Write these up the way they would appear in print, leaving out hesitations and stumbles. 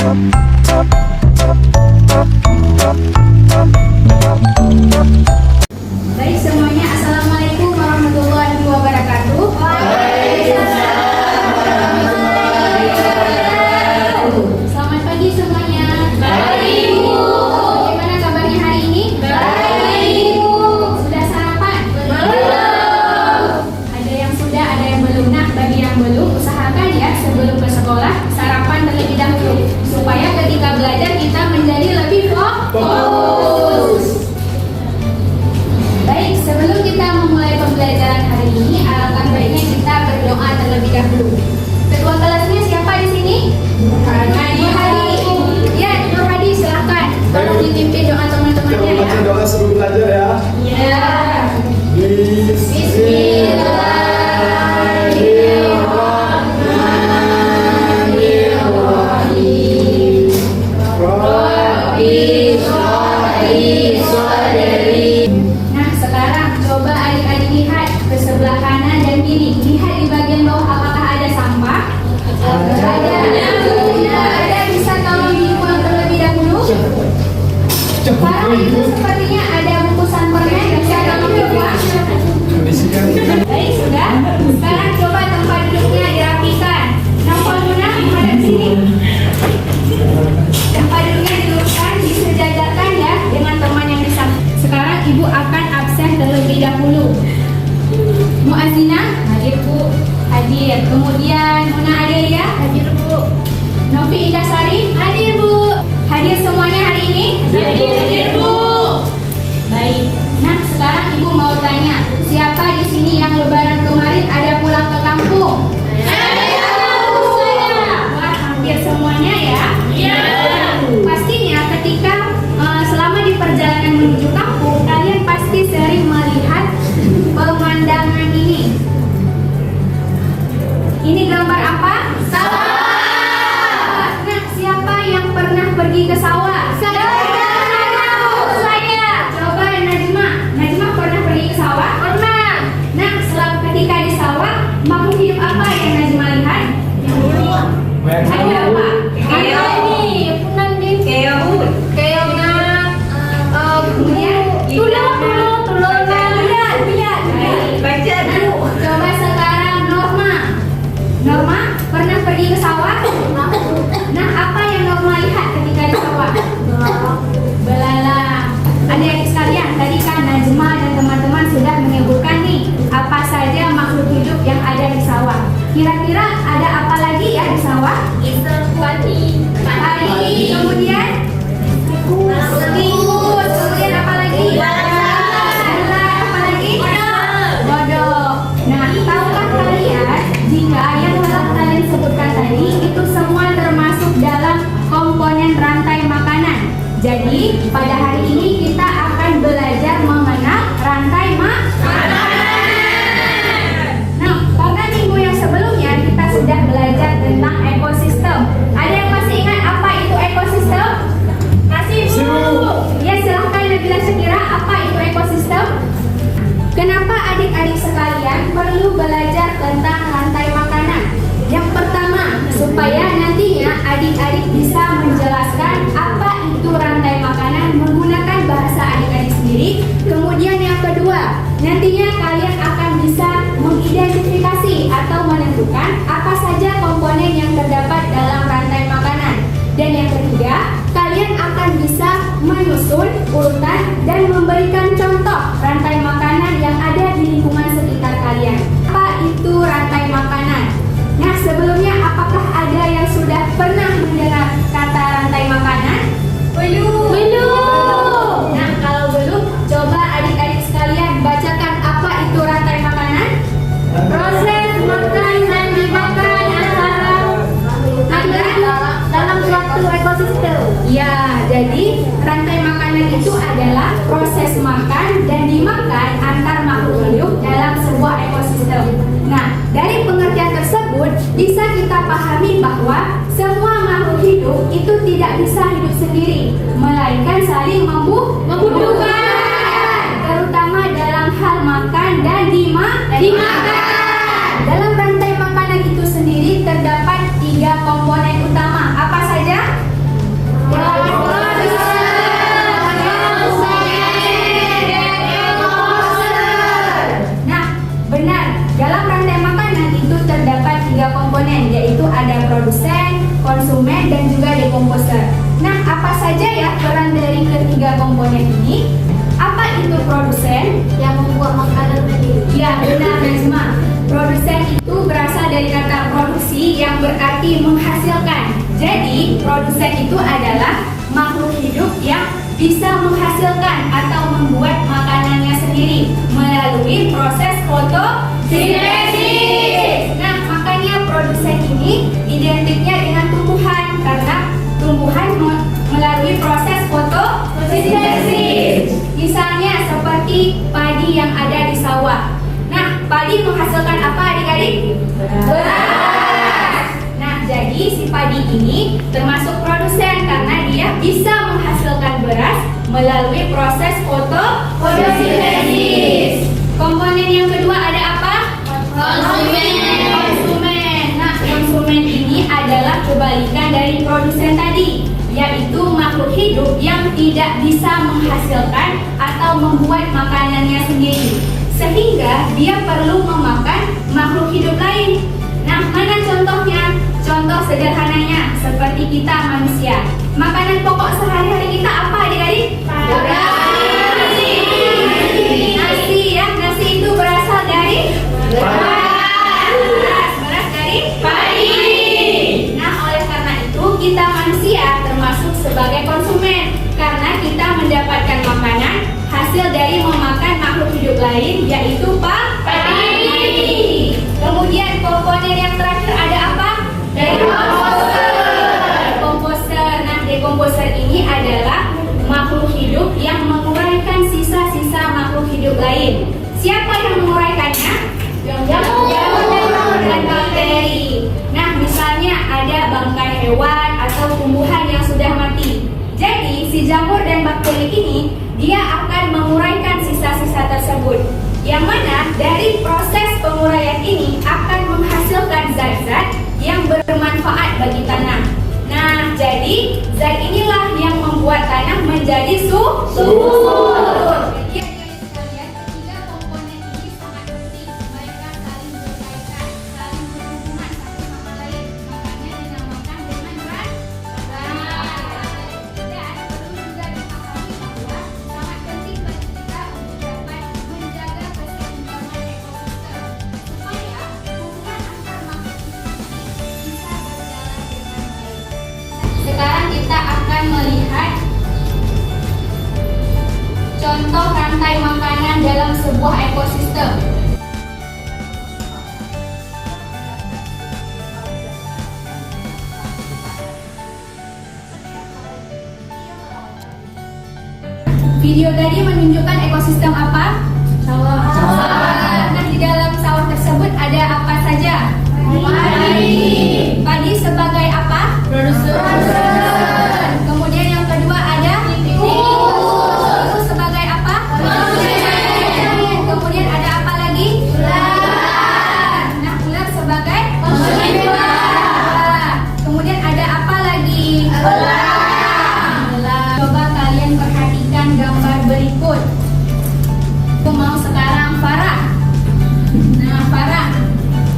Baik semuanya, Assalamualaikum warahmatullahi wabarakatuh. Selamat pagi semuanya. Baik, Bu. Bagaimana kabarnya hari ini? Baik, Bu. Sudah sarapan? Belum. Ada yang sudah, ada yang belum. Nah, bagi yang belum, usahakan ya sebelum ke sekolah sarapan terlebih dahulu supaya ketika belajar kita menjadi lebih fokus. Baik, sebelum kita memulai pembelajaran hari ini, alangkah baiknya kita berdoa terlebih dahulu. Ketua kelasnya siapa di sini? Nur Hadi. Ya, Nur Hadi silahkan. Tolong dipimpin doa teman-temannya ya. Baca doa sebelum belajar ya. Ya. Nah, sekarang coba adik-adik lihat ke sebelah kanan dan kiri. Lihat di bagian bawah apakah ada sampah? Ada. Ada. Bisa tolong dibuang terlebih dahulu. Sekarang itu sepertinya ada bungkusan permen. Bisa tolong dibuang. Baik, sudah. Sekarang coba tempat duduknya dirapikan. Nampak Luna, hadap sini. Tempat duduknya diluruskan, disejajarkan ya dengan teman yang di samping. Sekarang Ibu akan absen terlebih dahulu. Muazzina, hadir Bu. Hadir. Kemudian Muna Adelia, hadir Bu. Novi Indasari, hadir Bu. Hadir semuanya hari ini? Hadir Bu. Baik. Nah, sekarang Ibu mau tanya, siapa di sini yang lebaran kemarin ada pulang ke kampung? Wah, hampir semuanya ya? Iya. Pastinya ketika selama di perjalanan menuju kampung, kalian pasti sering melihat pemandangan ini. Ini gambar apa? Sawah. Nah, siapa yang pernah pergi ke sawah? Saya. Coba Najma pernah pergi ke sawah? Pernah. Nah, ketika di sawah, makhluk hidup apa yang Najma lihat? Ada apa? Coba sekarang Norma pernah pergi ke sawah? Nah, apa yang Norma lihat ketika di sawah? Belalang. Adik-adik sekalian, tadi kan Najma dan teman-teman sudah menyebutkan nih apa saja makhluk hidup yang ada di sawah. Kira-kira ada apa lagi ya di sawah? Padi. Kemudian tikus. Kemudian apa lagi? Ular. Apa lagi? Kodok. Nah, tahukah kalian jika yang telah kalian sebutkan tadi itu semua termasuk dalam komponen rantai makanan. Jadi pada hari ini kita akan belajar mengenal rantai makanan. Nah, pada minggu yang sebelumnya kita sudah belajar tentang ekosistem. Ada yang masih ingat apa itu ekosistem? Masih Bu? Ya, silahkan Nabila Syakira, apa itu ekosistem? Kenapa adik-adik sekalian perlu belajar tentang rantai makanan? Yang pertama, supaya nantinya adik-adik bisa menjelaskan apa itu rantai makanan menggunakan bahasa adik-adik sendiri. Kemudian yang kedua, nantinya kalian akan bisa mengidentifikasi atau menentukan apa saja komponen yang terdapat dalam rantai makanan. Dan yang ketiga, kalian akan bisa menyusun urutan dan memberikan contoh rantai makanan yang ada di lingkungan sekitar kalian. Apa itu rantai makanan? Nah, sebelumnya apakah ada yang sudah pernah mendengar kata rantai makanan? Belum. Nah, kalau belum, coba adik-adik sekalian bacakan apa itu rantai makanan? Proses makan dan dimakan dalam suatu ekosistem. Ya, jadi rantai makanan itu adalah proses makan dan dimakan antar makhluk hidup dalam sebuah ekosistem. Nah, dari pengertian tersebut bisa kita pahami bahwa semua makhluk hidup itu tidak bisa hidup sendiri, melainkan saling membutuhkan, terutama dalam hal makan dan dimakan. Dalam rantai makanan itu sendiri terdapat 3 komponen utama. Apa saja? Ya, benar Najma. Produsen itu berasal dari kata produksi yang berarti menghasilkan. Jadi, produsen itu adalah makhluk hidup yang bisa menghasilkan atau membuat makanannya sendiri melalui proses fotosintesis. Nah, makanya produsen ini identiknya dengan tumbuhan karena tumbuhan melalui proses fotosintesis. Misalnya seperti padi yang ada di sawah. Nah, padi menghasilkan apa adik-adik? Beras. Nah, jadi si padi ini termasuk produsen karena dia bisa menghasilkan beras melalui proses fotosintesis. Komponen yang kedua ada apa? Konsumen. Nah, konsumen ini adalah kebalikan dari produsen tadi, yaitu makhluk hidup yang tidak bisa menghasilkan atau membuat makanannya sendiri, sehingga dia perlu memakan makhluk hidup lain. Nah, mana contohnya? Contoh sederhananya seperti kita manusia. Makanan pokok sehari-hari kita apa adik-adik? Nasi ya, nasi itu berasal dari beras dari padi. Nah, oleh karena itu kita manusia termasuk sebagai konsumen karena kita mendapatkan makanan hasil dari memakan makhluk hidup lain, yaitu padi. Kemudian komponen yang terakhir ada apa? Dekomposer. Nah, dekomposer ini adalah makhluk hidup yang menguraikan sisa-sisa makhluk hidup lain. Siapa yang menguraikannya? Jamur dan bakteri. Nah, misalnya ada bangkai hewan atau tumbuhan yang sudah mati. Jadi, si jamur dan bakteri ini dia akan menguraikan sisa-sisa tersebut. Yang mana dari proses penguraian ini akan menghasilkan zat-zat yang bermanfaat bagi tanah. Nah, jadi zat inilah yang membuat tanah menjadi subur. Jadi adik-adik sekalian, ketiga komponen ini sangat penting. Mereka saling berkaitan, saling berhubungan satu sama lain. Makanya dinamakan dengan rat. Dan perlu juga dipahami bahwa sangat penting bagi kita untuk dapat menjaga keseimbangan ekosistem supaya hubungan antar makhluk hidup ini bisa berjalan dengan baik. Sekarang kita akan melihat contoh rantai makanan dalam sebuah ekosistem. Video tadi menunjukkan ekosistem apa? Sawah. Nah, di dalam sawah tersebut ada apa saja? Padi. Padi sebagai apa? Produsen. Kemudian yang kedua ada tikus sebagai apa? Konsumen. Kemudian ada apa lagi? Ular. Nah, ular sebagai konsumen. Kemudian ada apa lagi? Elang. Coba kalian perhatikan gambar berikut. Aku mau sekarang Farah. Nah, Farah,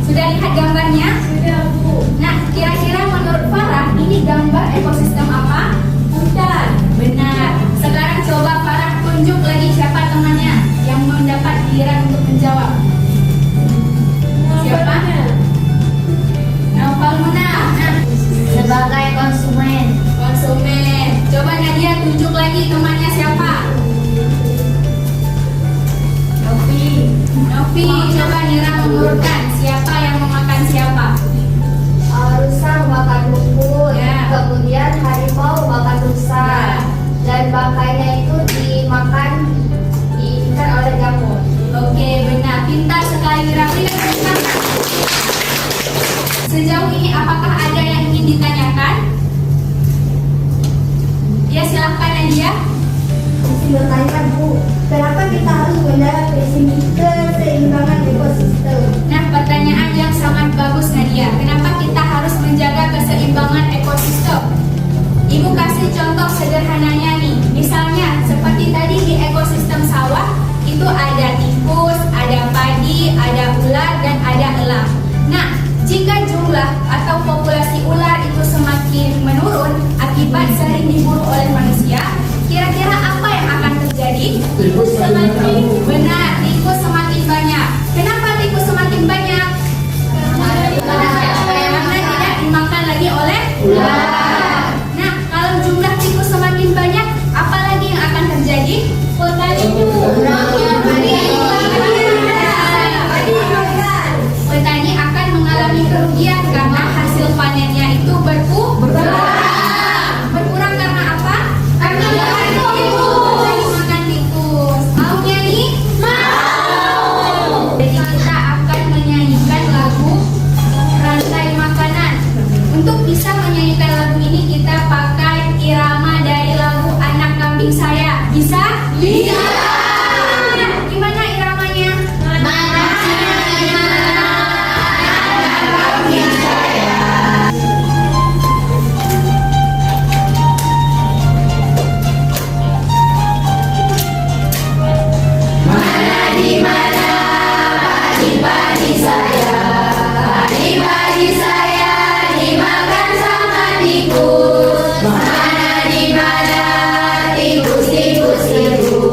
sudah lihat gambarnya? Sudah, Bu. Nah, kira-kira menurut Farah ini gambar ekosistem apa? Hutan. Benar. Sekarang coba Farah tunjuk lagi siapa temannya yang mendapat giliran untuk menjawab. Siapa? Naufal Munah. Nah, Sebagai konsumen. konsumen. Coba Nadia tunjuk lagi temannya siapa? Novi, coba Nira mengurutkan siapa yang memakan siapa? Rusa makan rumput, Ya. kemudian harimau makan rusa, Ya. dan bangkainya itu dimakan oleh jamur. Oke, benar. Pintar sekali Nira. Pintar. Sejauh ini apakah ada yang ingin ditanyakan? Ya, silahkan Nadia. Bertanya, Bu, kenapa kita harus menjaga keseimbangan ekosistem? Nah, pertanyaan yang sangat bagus Nadia. Kenapa kita harus menjaga keseimbangan ekosistem? Ibu kasih contoh sederhananya nih. Misalnya seperti tadi di ekosistem sawah itu ada tikus, ada padi, ada ular dan ada elang. Nah, jika jumlah atau populasi ular itu semakin menurun akibat sering diburu oleh manusia, kira-kira apa yang akan terjadi? Tikus semakin Benar, tikus semakin banyak. di mana padi-padi saya? Padi-padi saya dimakan sama tikus. Mana di mana tikus-tikus itu?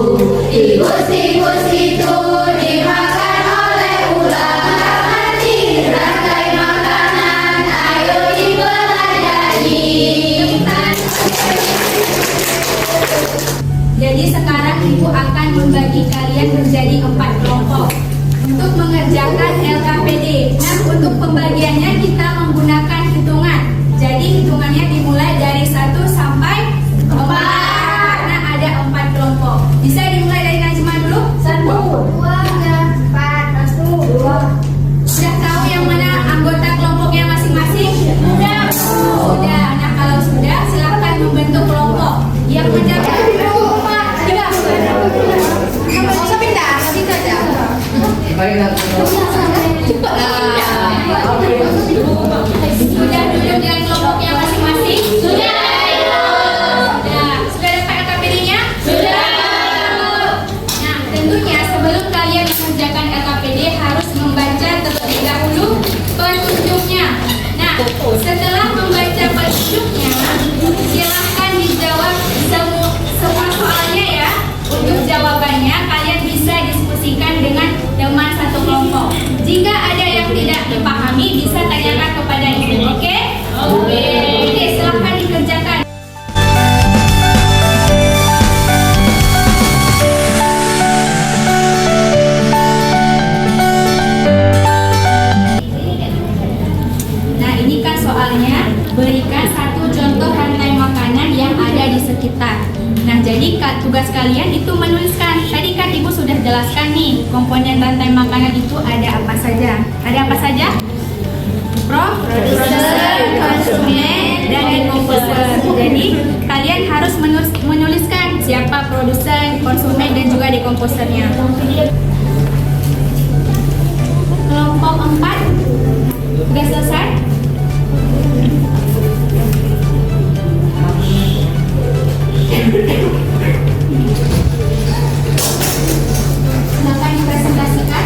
Tikus-tikus itu dimakan oleh ular. Mati rantai makanan, ayo dipelajari. Jadi sekarang Ibu akan membagi kalian menjadi 4 kelompok untuk mengerjakan LKPD. Nah, untuk pembagiannya kita menggunakan hitungan. Jadi hitungannya dimulai dari 1 sampai 4 karena ada 4 kelompok. Bisa dimulai dari Najma dulu? 1, 2, 3, 4, 1, 2. Sudah tahu yang mana anggota kelompoknya masing-masing? Sudah. Sudah. Nah, kalau sudah silakan membentuk kelompok. Yang menjaga sudah duduk dengan kelompoknya masing-masing? Sudah. Sudah dapat LKPD-nya? Sudah. Nah, tentunya sebelum kalian mengerjakan LKPD harus membaca terlebih dahulu petunjuknya. Nah, setelah membaca petunjuknya, silahkan dijawab semua soalnya ya. Untuk jawabannya kalian bisa diskusikan dengan teman satu kelompok. Jika ada yang tidak dipahami bisa tanyakan kepada ibu, oke? Oke, silahkan dikerjakan. Nah, ini kan soalnya, berikan satu contoh rantai makanan yang ada di sekitar. Nah, jadi tugas kalian itu menuliskan. Tadi kan Ibu sudah jelaskan nih, komponen rantai makanan itu ada apa saja. Ada apa saja? Produser, konsumen, dan dekomposer. Jadi, kalian harus menuliskan siapa produsen, konsumen, dan juga dekomposernya. Kelompok 4 sudah selesai? Silakan dipresentasikan.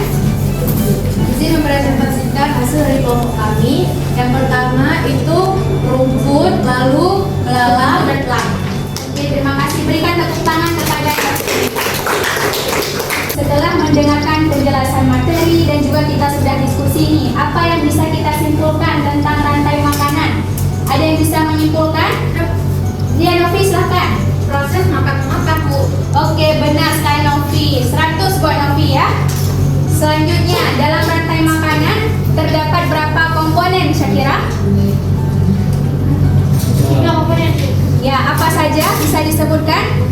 Izin mempresentasikan hasil dari kelompok kami. Yang pertama itu rumput, lalu belalang dan elang. Oke, terima kasih. Berikan tepuk tangan kepada setelah mendengarkan penjelasan materi dan juga kita sudah diskusi nih, apa yang bisa kita simpulkan tentang rantai makanan? Ada yang bisa menyimpulkan? Dia Novi, silahkan. Proses makan-makan, Bu. Oke, benar sekali Novi. 100 buat Novi ya. Selanjutnya, dalam rantai makanan terdapat berapa komponen Syakira? 3 komponen. Ya, apa saja bisa disebutkan?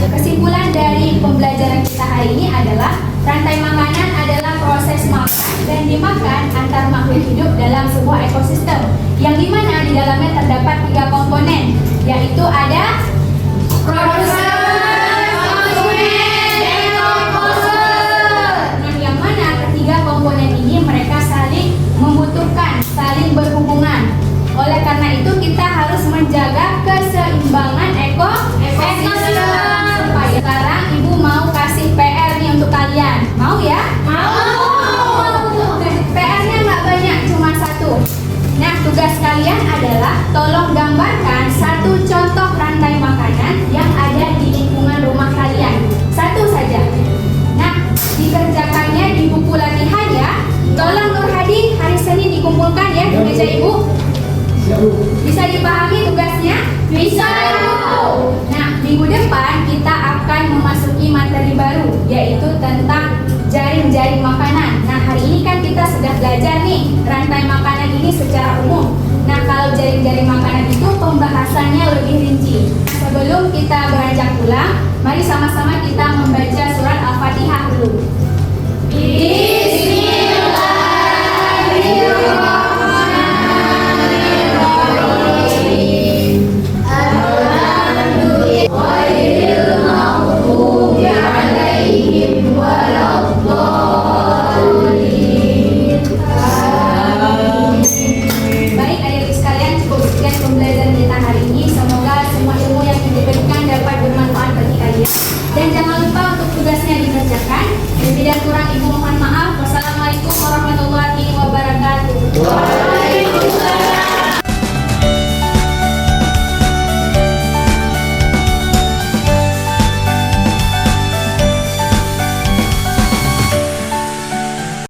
Kesimpulan dari pembelajaran kita hari ini adalah rantai makanan adalah proses makan dan dimakan antar makhluk hidup dalam sebuah ekosistem yang dimana di dalamnya terdapat 3 komponen, yaitu ada produser, konsumen, dan dekomposer. Nah, yang mana ketiga komponen ini mereka saling membutuhkan, saling berhubungan. Oleh karena itu kita harus menjaga keseimbangan ekosistem. Sekarang Ibu mau kasih PR nih untuk kalian. Mau ya? Mau. PR-nya nggak banyak, cuma 1. Nah, tugas kalian adalah tolong gambarkan 1 contoh rantai makanan yang ada di lingkungan rumah kalian. 1 saja. Nah, dikerjakannya di buku latihan ya. Tolong Nur Hadi hari Senin dikumpulkan ya di meja Ibu. Bisa dipahami tugasnya? Bisa. Nah, minggu depan kita akan memasuki materi baru, yaitu tentang jaring-jaring makanan. Nah, hari ini kan kita sudah belajar nih rantai makanan ini secara umum. Nah, kalau jaring-jaring makanan itu pembahasannya lebih rinci. Sebelum kita beranjak pulang, mari sama-sama